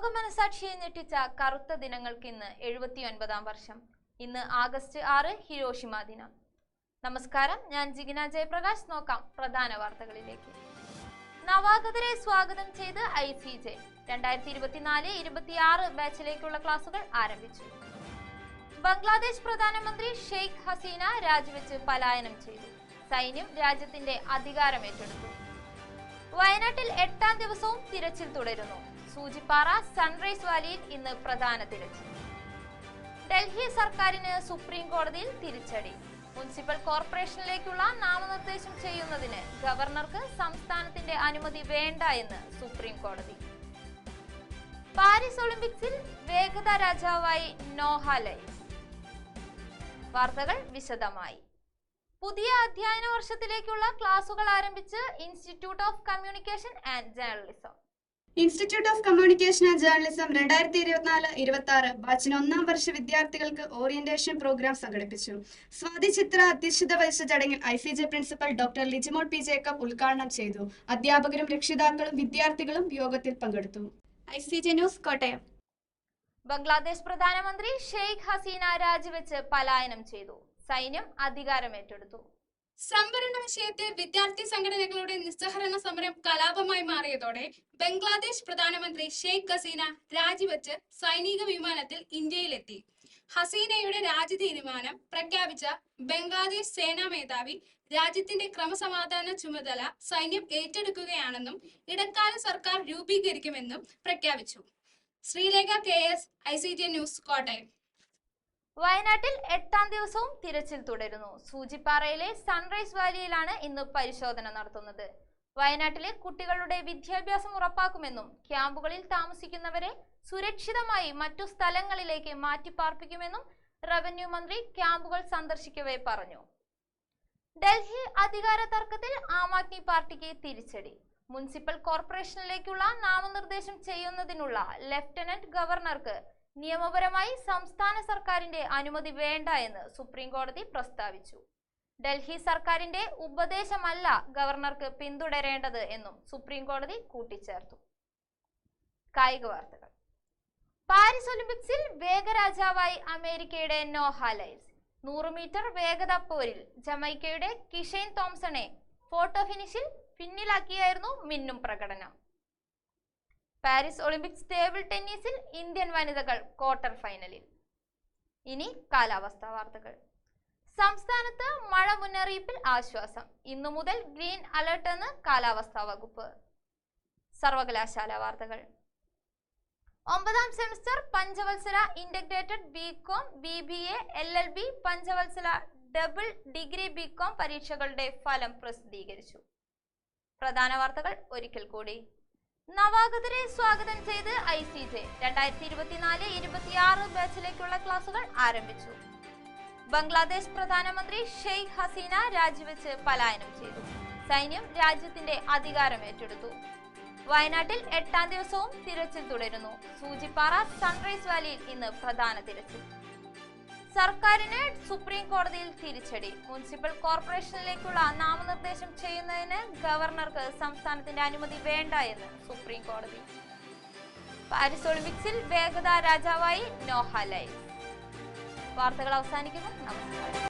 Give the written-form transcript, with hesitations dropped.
ലോകമനസാക്ഷിയെ ഞെട്ടിച്ച കറുത്ത ദിനങ്ങൾക്ക് ഇന്ന് 79-ാം വർഷം. ഇന്ന് ആഗസ്റ്റ് 6 ഹിരോഷിമ ദിനം. നമസ്കാരം, ഞാൻ ജിഗിന ജയപ്രകാശ്. നോക്കാം പ്രധാന വാർത്തകളിലേക്ക്. നവാഗതരെ സ്വാഗതം ചെയ്ത് ICJ. 2024-26 ബാച്ചിലേക്കുള്ള ക്ലാസുകൾ ആരംഭിച്ചു. ബംഗ്ലാദേശ് പ്രധാനമന്ത്രി ഷെയ്ഖ് ഹസീന രാജിവെച്ച് പലായനം ചെയ്തു. സൈന്യം രാജ്യത്തിന്റെ അധികാരം ഏറ്റെടുത്തു. വയനാട്ടിൽ 8ാം ദിവസവും തിരച്ചിൽ തുടരുന്നു. സൂചിപ്പാറ സൺറൈസ് വാലിയിൽ ഇന്ന് പ്രധാന തിരച്ചിൽ. ഡൽഹി സർക്കാരിന് സുപ്രീം കോടതിയിൽ തിരിച്ചടി. മുനിസിപ്പൽ കോർപ്പറേഷനിലേക്കുള്ള നാമനിർദ്ദേശം ചെയ്യുന്നതിന് ഗവർണർക്ക് സംസ്ഥാനത്തിന്റെ അനുമതി വേണ്ട എന്ന് സുപ്രീം കോടതി. പാരീസ് ഒളിമ്പിക്സിൽ വേഗത രാജാവായി നോഹ ലൈൽസ്. വാർത്തകൾ വിശദമായി. പുതിയ അധ്യയന വർഷത്തിലേക്കുള്ള ക്ലാസുകൾ ആരംഭിച്ച് institute of communication and journalism. Institute of communication and journalism 2024-26 ബാച്ചിന് 1ാം വർഷ വിദ്യാർത്ഥികൾക്ക് ഓറിയന്റേഷൻ പ്രോഗ്രാം സംഘടിപ്പിച്ചു. സ്വാതി ചിത്ര അധ്യക്ഷത വഹിച്ച ചടങ്ങിൽ ICJ principal doctor Lijimol P. Jacob ഉദ്ഘാടനം ചെയ്തു. അധ്യാപകരും രക്ഷിതാക്കളും വിദ്യാർത്ഥികളും യോഗത്തിൽ പങ്കെടുത്തു. ICJ news, Kottayam. ബംഗ്ലാദേശ് പ്രധാനമന്ത്രി ഷെയ്ഖ് ഹസീന രാജിവെച്ച് പലായനം ചെയ്തു. സൈന്യം അധികാരം ഏറ്റെടുത്തു. സംവരണ വിഷയത്തിൽ വിദ്യാർത്ഥി സംഘടനകളുടെ നിസ്സഹകരണ സമരം കലാപമായി മാറിയതോടെ ബംഗ്ലാദേശ് പ്രധാനമന്ത്രി ഷെയ്ഖ് ഹസീന രാജിവെച്ച് സൈനിക വിമാനത്തിൽ ഇന്ത്യയിലെത്തി. ഹസീനയുടെ രാജി തീരുമാനം പ്രഖ്യാപിച്ച ബംഗ്ലാദേശ് സേനാ മേധാവി രാജ്യത്തിന്റെ ക്രമസമാധാന ചുമതല സൈന്യം ഏറ്റെടുക്കുകയാണെന്നും ഇടക്കാല സർക്കാർ രൂപീകരിക്കുമെന്നും പ്രഖ്യാപിച്ചു. Sreelekha KS, ICJ news, Kottayam. വയനാട്ടിൽ 8ാം ദിവസവും തിരച്ചിൽ തുടരുന്നു. സൂചിപ്പാറയിലെ സൺറൈസ് വാലിയിലാണ് ഇന്ന് പരിശോധന നടത്തുന്നത്. വയനാട്ടിലെ കുട്ടികളുടെ വിദ്യാഭ്യാസം ഉറപ്പാക്കുമെന്നും ക്യാമ്പുകളിൽ താമസിക്കുന്നവരെ സുരക്ഷിതമായി മറ്റു സ്ഥലങ്ങളിലേക്ക് മാറ്റിപ്പാർപ്പിക്കുമെന്നും റവന്യൂ മന്ത്രി ക്യാമ്പുകൾ സന്ദർശിക്കവേ പറഞ്ഞു. ഡൽഹി അധികാര തർക്കത്തിൽ ആം ആദ്മി പാർട്ടിക്ക് തിരിച്ചടി. മുനിസിപ്പൽ കോർപ്പറേഷനിലേക്കുള്ള നാമനിർദ്ദേശം ചെയ്യുന്നതിനുള്ള ലഫ്റ്റനന്റ് ഗവർണർക്ക് നിയമപരമായി സംസ്ഥാന സർക്കാരിന്റെ അനുമതി വേണ്ട എന്ന് സുപ്രീം കോടതി പ്രസ്താവിച്ചു. ഡൽഹി സർക്കാരിന്റെ ഉപദേശമല്ല ഗവർണർക്ക് പിന്തുടരേണ്ടത് എന്നും സുപ്രീം കോടതി കൂട്ടിച്ചേർത്തു. കായിക വാർത്തകൾ. പാരീസ് ഒളിമ്പിക്സിൽ വേഗരാജാവായി അമേരിക്കയുടെ നോഹ ലൈൽസ്. 100 മീറ്റർ വേഗത പോരിൽ ജമൈക്കയുടെ കിഷെയ്ൻ തോംസണെ ഫോട്ടോ ഫിനിഷിൽ പിന്നിലാക്കിയായിരുന്നു മിന്നും പ്രകടനം. പാരീസ് ഒളിമ്പിക്സ് ടേബിൾ ടെന്നീസിൽ ഇന്ത്യൻ വനിതകൾ ക്വാർട്ടർ ഫൈനലിൽ. ഇനി കാലാവസ്ഥാ വാർത്തകൾ. സംസ്ഥാനത്ത് മഴ മുന്നറിയിപ്പിൽ ആശ്വാസം. ഇന്നു മുതൽ ഗ്രീൻ അലർട്ട് എന്ന് കാലാവസ്ഥാ വകുപ്പ്. സർവകലാശാല വാർത്തകൾ. 9ാം സെമസ്റ്റർ പഞ്ചവത്സര ഇന്റഗ്രേറ്റഡ് BCom, BBA, LLB, പഞ്ചവത്സര ഡബിൾ ഡിഗ്രി BCom പരീക്ഷകളുടെ ഫലം പ്രസിദ്ധീകരിച്ചു. പ്രധാന വാർത്തകൾ ഒരിക്കൽ കൂടി. നവാഗതരെ സ്വാഗതം ചെയ്ത് ICJ. 2024-26 ബാച്ചിലേക്കുള്ള ക്ലാസുകൾ ആരംഭിച്ചു. ബംഗ്ലാദേശ് പ്രധാനമന്ത്രി ഷെയ്ഖ് ഹസീന രാജിവെച്ച് പലായനം ചെയ്തു. സൈന്യം രാജ്യത്തിന്റെ അധികാരം ഏറ്റെടുത്തു. വയനാട്ടിൽ 8ാം ദിവസവും തിരച്ചിൽ തുടരുന്നു. സൂചിപ്പാറ സൺറൈസ് വാലിയിൽ ഇന്ന് പ്രധാന തിരച്ചിൽ. സർക്കാരിന് സുപ്രീം കോടതിയിൽ തിരിച്ചടി. മുനിസിപ്പൽ കോർപ്പറേഷനിലേക്കുള്ള നാമനിർദ്ദേശം ചെയ്യുന്നതിന് ഗവർണർക്ക് സംസ്ഥാനത്തിന്റെ അനുമതി വേണ്ട എന്ന് സുപ്രീം കോടതി. പാരീസ് ഒളിമ്പിക്സിൽ വേഗത രാജാവായി നോഹ ലൈൽസ്. വാർത്തകൾ അവസാനിക്കുന്നു. നമസ്കാരം.